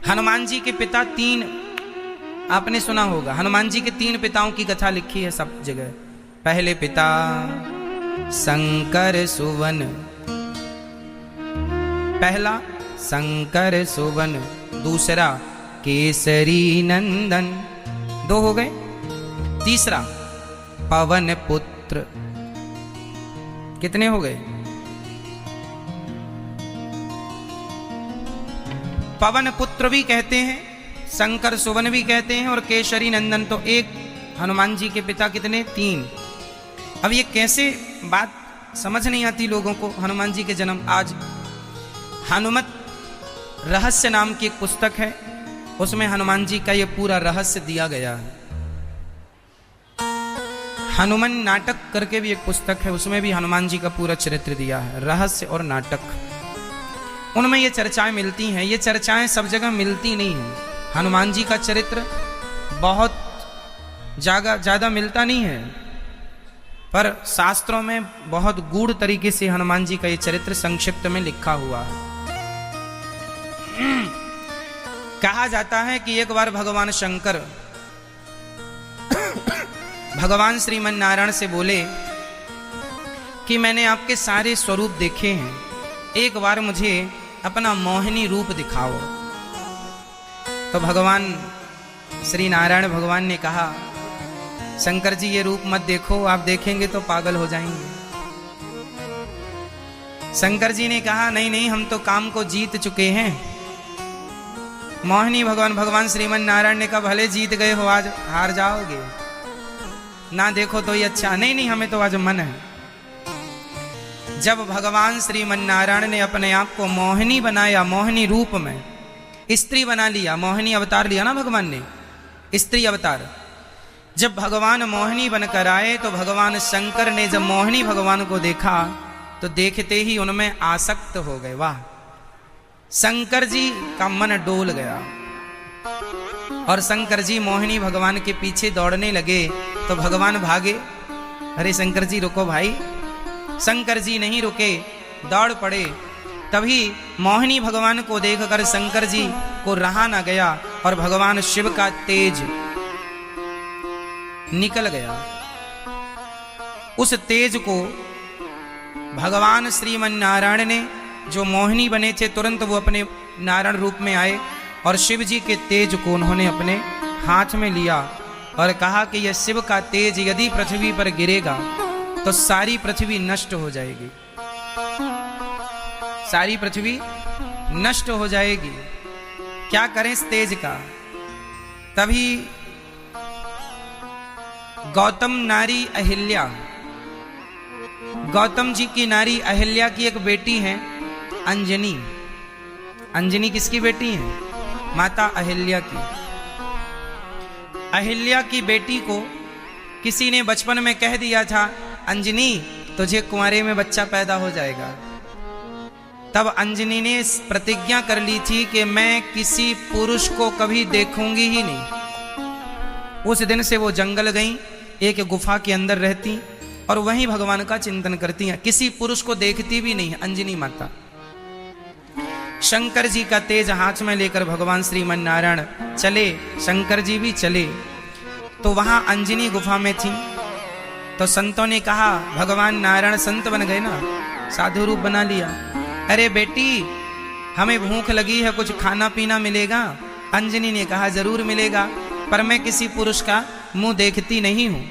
हनुमान जी के पिता तीन, आपने सुना होगा, हनुमान जी के तीन पिताओं की कथा लिखी है सब जगह। पहले पिता शंकर सुवन, पहला शंकर सुवन, दूसरा केसरी नंदन, दो हो गए। तीसरा पवन पुत्र, कितने हो गए? पवन पुत्र भी कहते हैं, शंकर सुवन भी कहते हैं, और केसरी नंदन। तो एक हनुमान जी के पिता कितने? तीन। अब ये कैसे बात समझ नहीं आती लोगों को, हनुमान जी के जन्म। आज हनुमत रहस्य नाम की एक पुस्तक है, उसमें हनुमान जी का ये पूरा रहस्य दिया गया है। हनुमान नाटक करके भी एक पुस्तक है, उसमें भी हनुमान जी का पूरा चरित्र दिया है, रहस्य और नाटक। उनमें ये चर्चाएं मिलती हैं। ये चर्चाएं सब जगह मिलती नहीं हैं। हनुमान जी का चरित्र बहुत ज्यादा मिलता नहीं है, पर शास्त्रों में बहुत गूढ़ तरीके से हनुमान जी का ये चरित्र संक्षिप्त में लिखा हुआ है। कहा जाता है कि एक बार भगवान शंकर भगवान श्रीमन नारायण से बोले कि मैंने आपके सारे स्वरूप देखे हैं, एक बार मुझे अपना मोहिनी रूप दिखाओ। तो भगवान श्री नारायण भगवान ने कहा, शंकर जी ये रूप मत देखो, आप देखेंगे तो पागल हो जाएंगे। शंकर जी ने कहा, नहीं नहीं, हम तो काम को जीत चुके हैं। मोहिनी भगवान श्रीमन नारायण ने कहा, भले जीत गए हो, आज हार जाओगे, ना देखो तो ही अच्छा। नहीं नहीं, हमें तो आज मन है। जब भगवान श्रीमन नारायण ने अपने आप को मोहिनी बनाया, मोहिनी रूप में स्त्री बना लिया, मोहिनी अवतार लिया ना भगवान ने, स्त्री अवतार। जब भगवान मोहिनी बनकर आए तो भगवान शंकर ने जब मोहिनी भगवान को देखा तो देखते ही उनमें आसक्त हो गए। वाह! शंकर जी का मन डोल गया और शंकर जी मोहिनी भगवान के पीछे दौड़ने लगे तो भगवान भागे। अरे शंकर जी रुको भाई। शंकर जी नहीं रुके, दौड़ पड़े। तभी मोहिनी भगवान को देखकर शंकर जी को रहा ना गया और भगवान शिव का तेज निकल गया। उस तेज को भगवान श्रीमन नारायण ने, जो मोहिनी बने थे, तुरंत वो अपने नारायण रूप में आए और शिव जी के तेज को उन्होंने अपने हाथ में लिया और कहा कि यह शिव का तेज यदि पृथ्वी पर गिरेगा तो सारी पृथ्वी नष्ट हो जाएगी, सारी पृथ्वी नष्ट हो जाएगी। क्या करें इस तेज का? तभी गौतम नारी अहिल्या, गौतम जी की नारी अहिल्या की एक बेटी है अंजनी। अंजनी किसकी बेटी है? माता अहिल्या की। अहिल्या की बेटी को किसी ने बचपन में कह दिया था, अंजनी तुझे कुंवारे में बच्चा पैदा हो जाएगा। तब अंजनी ने प्रतिज्ञा कर ली थी कि मैं किसी पुरुष को कभी देखूंगी ही नहीं। उस दिन से वो जंगल गई, एक गुफा के अंदर रहती और वहीं भगवान का चिंतन करती हैं। किसी पुरुष को देखती भी नहीं अंजनी माता। शंकर जी का तेज हाथ में लेकर भगवान श्रीमन नारायण चले, शंकर जी भी चले। तो वहां अंजनी गुफा में थी। तो संतों ने कहा, भगवान नारायण संत बन गए ना, साधु रूप बना लिया। अरे बेटी हमें भूख लगी है, कुछ खाना पीना मिलेगा? अंजनी ने कहा, जरूर मिलेगा, पर मैं किसी पुरुष का मुंह देखती नहीं हूं।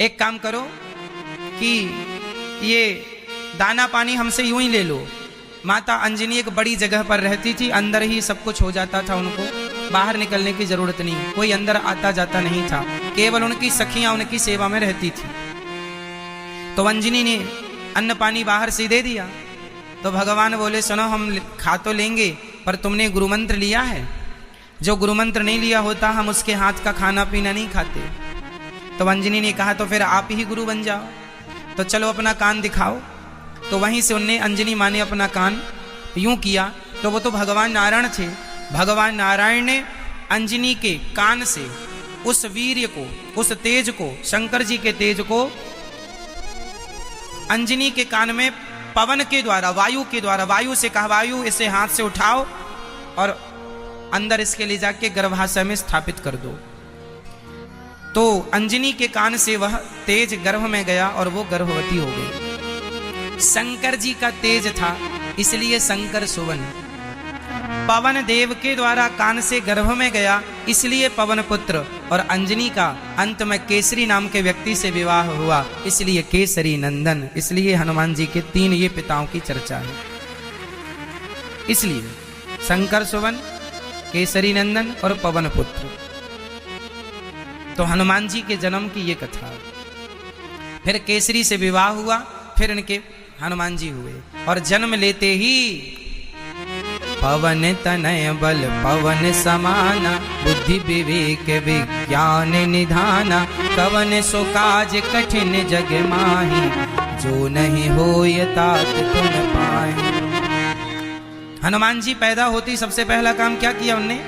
एक काम करो कि ये दाना पानी हमसे यूं ही ले लो। माता अंजनी एक बड़ी जगह पर रहती थी, अंदर ही सब कुछ हो जाता था, उनको बाहर निकलने की जरूरत नहीं, कोई अंदर आता जाता नहीं था, केवल उनकी सखियां उनकी सेवा में रहती थी। तो अंजनी ने अन्न पानी बाहर से दे दिया। तो भगवान बोले, सुनो हम खा तो लेंगे, पर तुमने गुरुमंत्र लिया है? जो गुरुमंत्र नहीं लिया होता हम उसके हाथ का खाना पीना नहीं खाते। तो अंजनी ने कहा, तो फिर आप ही गुरु बन जाओ, तो चलो अपना कान दिखाओ। तो वहीं से उनने, अंजनी माँ ने अपना कान यूं किया तो वो तो भगवान नारायण थे। भगवान नारायण ने अंजनी के कान से उस वीर्य को, उस तेज को, शंकर जी के तेज को अंजनी के कान में पवन के द्वारा, वायु के द्वारा, वायु से कहा, वायु इसे हाथ से उठाओ और अंदर इसके ले जाके गर्भाशय में स्थापित कर दो। तो अंजनी के कान से वह तेज गर्भ में गया और वो गर्भवती हो गई। शंकर जी का तेज था, इसलिए शंकर सुवन। पवन देव के द्वारा कान से गर्भ में गया, इसलिए पवन पुत्र। और अंजनी का अंत में केसरी नाम के व्यक्ति से विवाह हुआ, इसलिए केसरी नंदन। इसलिए हनुमान जी के 3 ये पिताओं की चर्चा है। इसलिए शंकर सुवन, केसरी नंदन और पवन पुत्र। तो हनुमान जी के जन्म की ये कथा। फिर केसरी से विवाह हुआ, फिर इनके हनुमान जी हुए और जन्म लेते ही पवन तनय बल पवन समाना, बुद्धि विवेक विज्ञान निधाना, कवन सो काज कठिन जग माही, जो नहीं होय तात तुम पाहि। हनुमान जी पैदा होती सबसे पहला काम क्या किया उनने?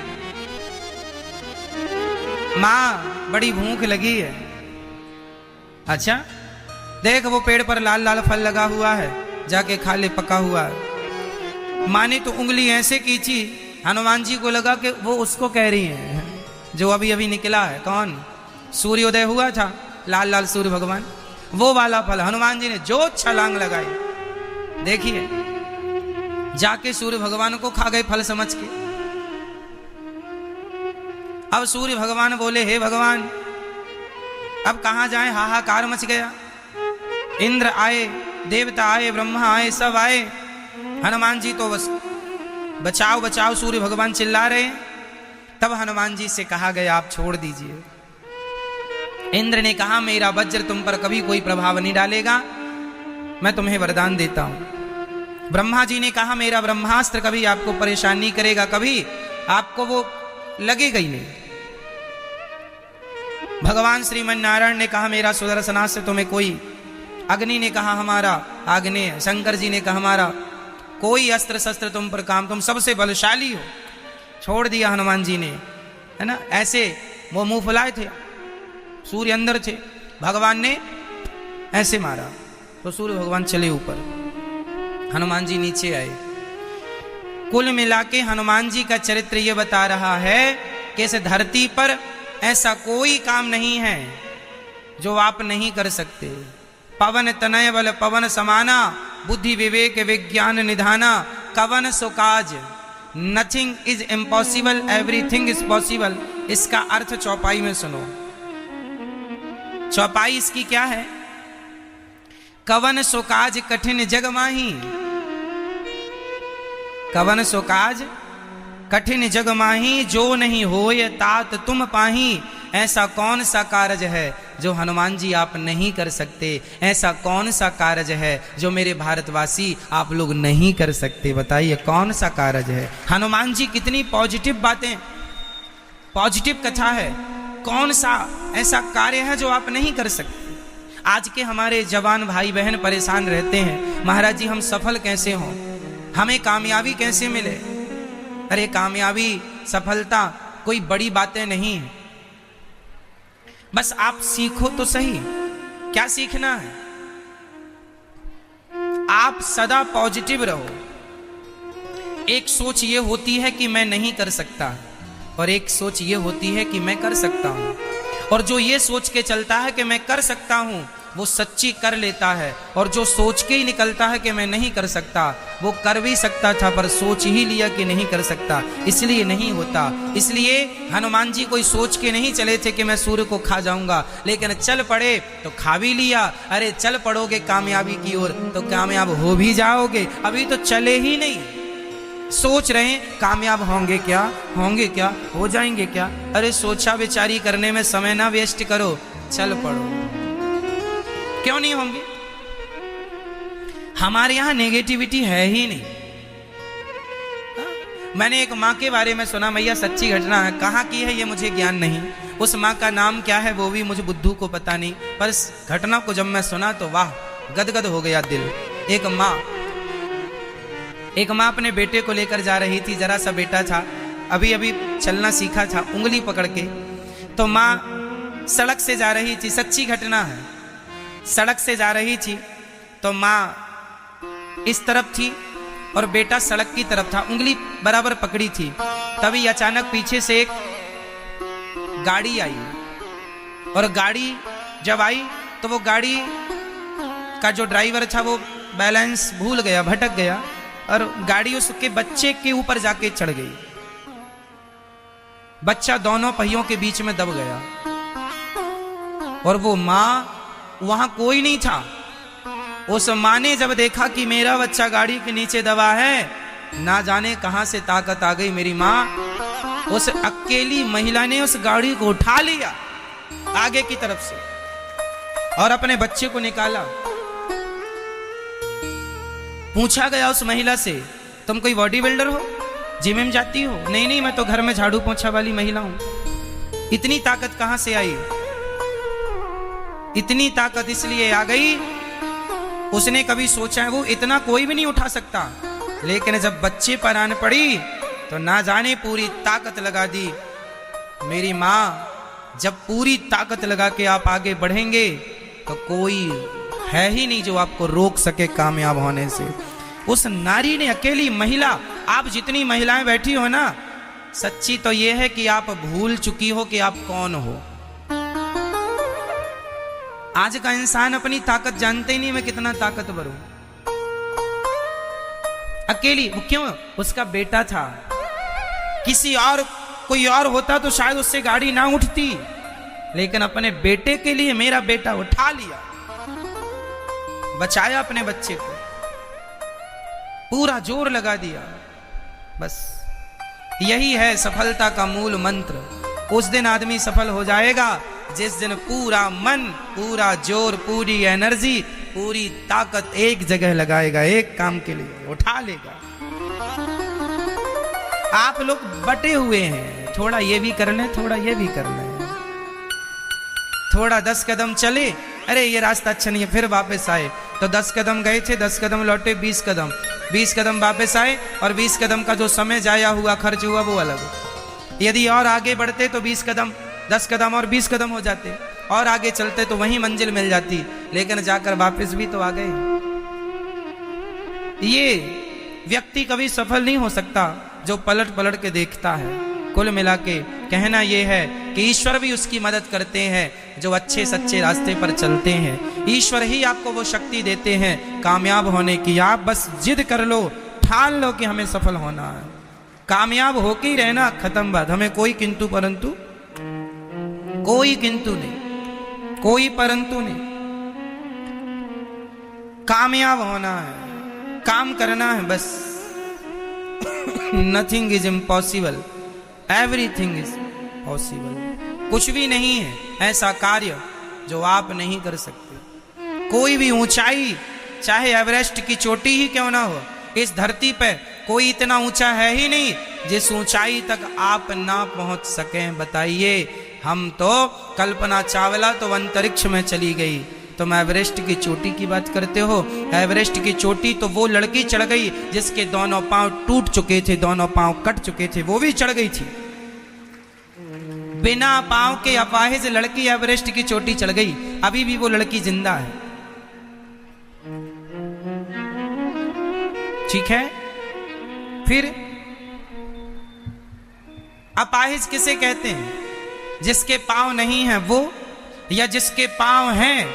माँ बड़ी भूख लगी है। अच्छा देख वो पेड़ पर लाल लाल फल लगा हुआ है, जाके खा ले, पका हुआ है। माँ ने तो उंगली ऐसे खींची, हनुमान जी को लगा कि वो उसको कह रही है जो अभी अभी निकला है। कौन? सूर्योदय हुआ था, लाल लाल सूर्य भगवान, वो वाला फल। हनुमान जी ने जो छलांग लगाई, देखिए जाके सूर्य भगवान को खा गए फल समझ के। अब सूर्य भगवान बोले, हे भगवान अब कहां जाएं, हाहाकार मच गया। इंद्र आए, देवता आए, ब्रह्मा आए, सब आए। हनुमान जी तो बस बचाओ बचाओ सूर्य भगवान चिल्ला रहे हैं। तब हनुमान जी से कहा गया आप छोड़ दीजिए। इंद्र ने कहा मेरा वज्र तुम पर कभी कोई प्रभाव नहीं डालेगा, मैं तुम्हें वरदान देता हूं। ब्रह्मा जी ने कहा मेरा ब्रह्मास्त्र कभी आपको परेशान नहीं करेगा, कभी आपको वो लगेगा ही नहीं। भगवान श्रीमन नारायण ने कहा मेरा सुदर्शनास्त्र से तुम्हें कोई, अग्नि ने कहा हमारा आग्नेय, शंकर जी ने कहा हमारा कोई अस्त्र शस्त्र तुम पर काम, तुम सबसे बलशाली हो। छोड़ दिया हनुमान जी ने, है ना। ऐसे वो मुंह फुलाए थे, सूर्य अंदर थे, भगवान ने ऐसे मारा तो सूर्य भगवान चले ऊपर, हनुमान जी नीचे आए। कुल मिला के हनुमान जी का चरित्र ये बता रहा है कि इस धरती पर ऐसा कोई काम नहीं है जो आप नहीं कर सकते। पवन तनय बल पवन समाना, बुद्धि विवेक विज्ञान निधाना, कवन सो काज, nothing is impossible everything is possible. इसका अर्थ चौपाई में सुनो। चौपाई इसकी क्या है? कवन सो काज कठिन जग माही, कवन सो काज कठिन जग माही, जो नहीं होय तात तुम पाही। ऐसा कौन सा कार्य है जो हनुमान जी आप नहीं कर सकते? ऐसा कौन सा कार्य है जो मेरे भारतवासी आप लोग नहीं कर सकते? बताइए कौन सा कार्य है? हनुमान जी कितनी पॉजिटिव बातें, पॉजिटिव कथा है। कौन सा ऐसा कार्य है जो आप नहीं कर सकते? आज के हमारे जवान भाई बहन परेशान रहते हैं, महाराज जी हम सफल कैसे हों, हमें कामयाबी कैसे मिले। अरे कामयाबी सफलता कोई बड़ी बातें नहीं है, बस आप सीखो तो सही। क्या सीखना है? आप सदा पॉजिटिव रहो। एक सोच ये होती है कि मैं नहीं कर सकता, और एक सोच ये होती है कि मैं कर सकता हूं। और जो ये सोच के चलता है कि मैं कर सकता हूं, वो सच्ची कर लेता है। और जो सोच के ही निकलता है कि मैं नहीं कर सकता, वो कर भी सकता था पर सोच ही लिया कि नहीं कर सकता, इसलिए नहीं होता। इसलिए हनुमान जी कोई सोच के नहीं चले थे कि मैं सूर्य को खा जाऊंगा, लेकिन चल पड़े तो खा भी लिया। अरे चल पड़ोगे कामयाबी की ओर तो कामयाब हो भी जाओगे, अभी तो चले ही नहीं। सोच रहे कामयाब होंगे क्या, होंगे क्या, हो जाएंगे क्या। अरे सोचा विचारी करने में समय ना वेस्ट करो, चल पड़ो। क्यों नहीं होंगे? हमारे यहां नेगेटिविटी है ही नहीं। मैंने एक माँ के बारे में सुना, मैया सच्ची घटना है, कहाँ की है ये मुझे ज्ञान नहीं, उस माँ का नाम क्या है वो भी मुझे बुद्धू को पता नहीं, पर इस घटना को जब मैं सुना तो वाह गदगद हो गया दिल। एक माँ अपने बेटे को लेकर जा रही थी, जरा सा बेटा था, अभी अभी चलना सीखा था, उंगली पकड़ के। तो माँ सड़क से जा रही थी, सच्ची घटना है, सड़क से जा रही थी तो माँ इस तरफ थी और बेटा सड़क की तरफ था, उंगली बराबर पकड़ी थी। तभी अचानक पीछे से एक गाड़ी आई, और गाड़ी जब आई तो वो गाड़ी का जो ड्राइवर था वो बैलेंस भूल गया, भटक गया, और गाड़ी उसके बच्चे के ऊपर जाके चढ़ गई। बच्चा दोनों पहियों के बीच में दब गया, और वो मां, वहां कोई नहीं था। उस मां ने जब देखा कि मेरा बच्चा गाड़ी के नीचे दबा है, ना जाने कहां से ताकत आ गई मेरी मां, उस अकेली महिला ने उस गाड़ी को उठा लिया आगे की तरफ से और अपने बच्चे को निकाला। पूछा गया उस महिला से, तुम कोई बॉडी बिल्डर हो, जिम में जाती हो? नहीं नहीं, मैं तो घर में झाड़ू पोंछा वाली महिला हूं। इतनी ताकत कहां से आई? इतनी ताकत इसलिए आ गई, उसने कभी सोचा है वो इतना कोई भी नहीं उठा सकता, लेकिन जब बच्चे पर आन पड़ी तो ना जाने पूरी ताकत लगा दी। मेरी मां, जब पूरी ताकत लगा के आप आगे बढ़ेंगे तो कोई है ही नहीं जो आपको रोक सके कामयाब होने से। उस नारी ने, अकेली महिला, आप जितनी महिलाएं बैठी हो ना, सच्ची तो यह है कि आप भूल चुकी हो कि आप कौन हो। आज का इंसान अपनी ताकत जानते ही नहीं, मैं कितना ताकतवर हूं। अकेली, क्यों? उसका बेटा था, किसी और कोई और होता तो शायद उससे गाड़ी ना उठती, लेकिन अपने बेटे के लिए मेरा बेटा उठा लिया, बचाया अपने बच्चे को, पूरा जोर लगा दिया। बस यही है सफलता का मूल मंत्र। उस दिन आदमी सफल हो जाएगा जिस दिन पूरा मन, पूरा जोर, पूरी एनर्जी, पूरी ताकत एक जगह लगाएगा, एक काम के लिए उठा लेगा। आप लोग बटे हुए हैं, थोड़ा ये भी कर लें, थोड़ा ये भी कर लें, थोड़ा 10 कदम चले, अरे ये रास्ता अच्छा नहीं है, फिर वापस आए तो 10 कदम गए थे, 10 कदम लौटे, 20 कदम, 20 कदम वापस आए, और 20 कदम का जो समय जाया हुआ, खर्च हुआ, वो अलग। यदि और आगे बढ़ते तो 20 कदम, 10 कदम और 20 कदम हो जाते, और आगे चलते तो वहीं मंजिल मिल जाती, लेकिन जाकर वापस भी तो आ गए। ये व्यक्ति कभी सफल नहीं हो सकता जो पलट पलट के देखता है। कुल मिला के कहना यह है कि ईश्वर भी उसकी मदद करते हैं जो अच्छे सच्चे रास्ते पर चलते हैं। ईश्वर ही आपको वो शक्ति देते हैं कामयाब होने की। आप बस जिद कर लो, ठान लो कि हमें सफल होना है, कामयाब होके ही रहना, खत्म बात। हमें कोई किंतु परंतु, कोई किंतु नहीं, कोई परंतु नहीं, कामयाब होना है, काम करना है बस। Nothing is impossible, everything is possible. कुछ भी नहीं है ऐसा कार्य जो आप नहीं कर सकते। कोई भी ऊंचाई, चाहे एवरेस्ट की चोटी ही क्यों ना हो, इस धरती पे कोई इतना ऊंचा है ही नहीं जिस ऊंचाई तक आप ना पहुंच सकें। बताइए, हम तो, कल्पना चावला तो अंतरिक्ष में चली गई, तुम एवरेस्ट की चोटी की बात करते हो। एवरेस्ट की चोटी तो वो लड़की चढ़ गई जिसके दोनों पांव टूट चुके थे, दोनों पांव कट चुके थे, वो भी चढ़ गई थी। बिना पांव के अपाहिज लड़की एवरेस्ट की चोटी चढ़ गई, अभी भी वो लड़की जिंदा है। ठीक है, फिर अपाहिज किसे कहते हैं? जिसके पांव नहीं है वो, या जिसके पांव हैं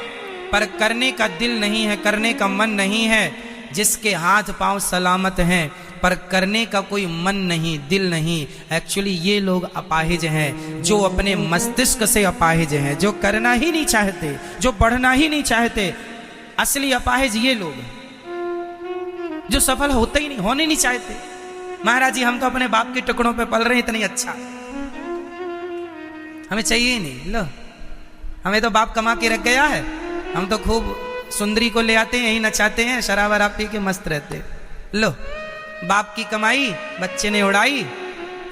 पर करने का दिल नहीं है, करने का मन नहीं है, जिसके हाथ पांव सलामत हैं पर करने का कोई मन नहीं, दिल नहीं। एक्चुअली ये लोग अपाहिज हैं, जो अपने मस्तिष्क से अपाहिज हैं, जो करना ही नहीं चाहते, जो बढ़ना ही नहीं चाहते। असली अपाहिज ये लोग हैं जो सफल होते ही नहीं, होने नहीं चाहते। महाराज जी, हम तो अपने बाप के टुकड़ों पे पल रहे हैं, इतनी अच्छा, हमें चाहिए ही नहीं। लो, हमें तो बाप कमा के रख गया है, हम तो खूब सुंदरी को ले आते हैं, यही नचाते हैं, शराब वराब पी के मस्त रहते। लो, बाप की कमाई बच्चे ने उड़ाई,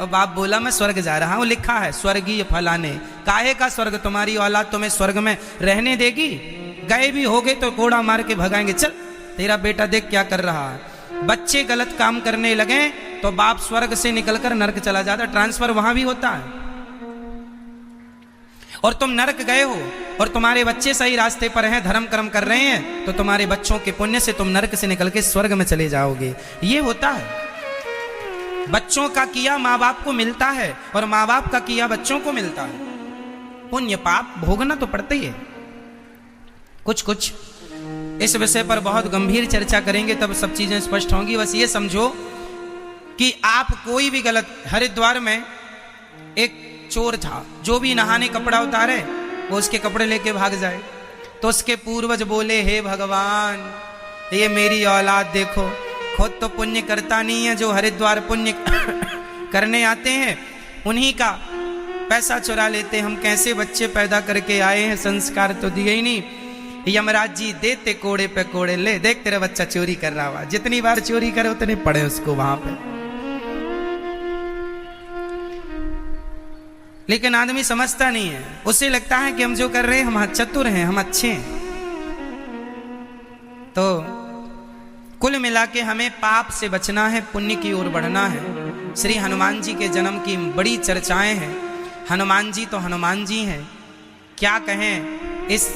और बाप बोला मैं स्वर्ग जा रहा हूं, लिखा है स्वर्गीय फलाने। काहे का स्वर्ग? तुम्हारी औलाद तुम्हें स्वर्ग में रहने देगी? गए भी होगे तो कोड़ा मार के भगाएंगे, चल तेरा बेटा देख क्या कर रहा है। बच्चे गलत काम करने लगे तो बाप स्वर्ग से निकलकर नरक चला जाता, ट्रांसफर वहां भी होता है। और तुम नरक गए हो और तुम्हारे बच्चे सही रास्ते पर हैं, धर्म कर्म कर रहे हैं, तो तुम्हारे बच्चों के पुण्य से तुम नरक से निकल के स्वर्ग में चले जाओगे। ये होता है। बच्चों का किया माँ बाप को मिलता है और माँ बाप का किया बच्चों को मिलता है। पुण्य पाप भोगना तो पड़ता ही है। कुछ इस विषय पर बहुत गंभीर चर्चा करेंगे, तब सब चीजें स्पष्ट होंगी। बस ये समझो कि आप कोई भी गलत, हरिद्वार में एक चोर था, जो भी नहाने कपड़ा उतारे वो उसके कपड़े लेके भाग जाए, तो उसके पूर्वज बोले, हे भगवान, ये मेरी औलाद देखो, खुद तो पुण्य करता नहीं है, जो हरिद्वार पुण्य करने आते हैं उन्हीं का पैसा चुरा लेते, हम कैसे बच्चे पैदा करके आए हैं, संस्कार तो दिए ही नहीं। यमराज जी देते कोड़े पे कोड़े, ले देख तेरा बच्चा चोरी कर रहा हुआ, जितनी बार चोरी करे उतने पड़े उसको वहां पे। लेकिन आदमी समझता नहीं है, उसे लगता है कि हम जो कर रहे हैं हम चतुर हैं, हम अच्छे हैं। तो कुल मिला के हमें पाप से बचना है, पुण्य की ओर बढ़ना है। श्री हनुमान जी के जन्म की बड़ी चर्चाएं हैं। हनुमान जी तो हनुमान जी हैं, क्या कहें, इस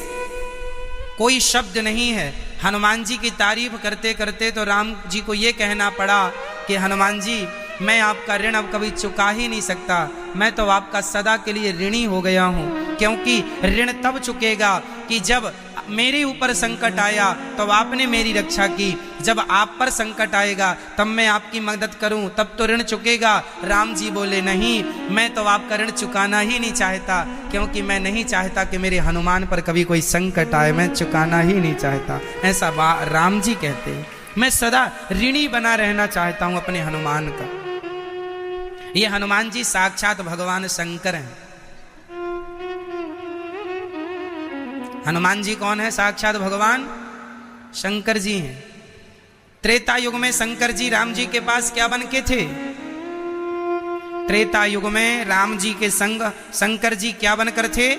कोई शब्द नहीं है। हनुमान जी की तारीफ करते करते तो राम जी को ये कहना पड़ा कि हनुमान जी, मैं आपका ऋण अब कभी चुका ही नहीं सकता, मैं तो आपका सदा के लिए ऋणी हो गया हूँ, क्योंकि ऋण तब चुकेगा कि जब मेरे ऊपर संकट आया तो आपने मेरी रक्षा की, जब आप पर संकट आएगा तब मैं आपकी मदद करूं, तब तो ऋण चुकेगा। राम जी बोले, नहीं, मैं तो आपका ऋण चुकाना ही नहीं चाहता, क्योंकि मैं नहीं चाहता कि मेरे हनुमान पर कभी कोई संकट आए, मैं चुकाना ही नहीं चाहता। ऐसा राम जी कहते हैं, मैं सदा ऋणी बना रहना चाहता हूं अपने हनुमान का। ये हनुमान जी साक्षात भगवान शंकर हैं। हनुमान जी कौन है? साक्षात भगवान शंकर जी हैं। त्रेता युग में शंकर जी राम जी के पास क्या बन के थे? त्रेता युग में राम जी के संग शंकर जी क्या बनकर थे?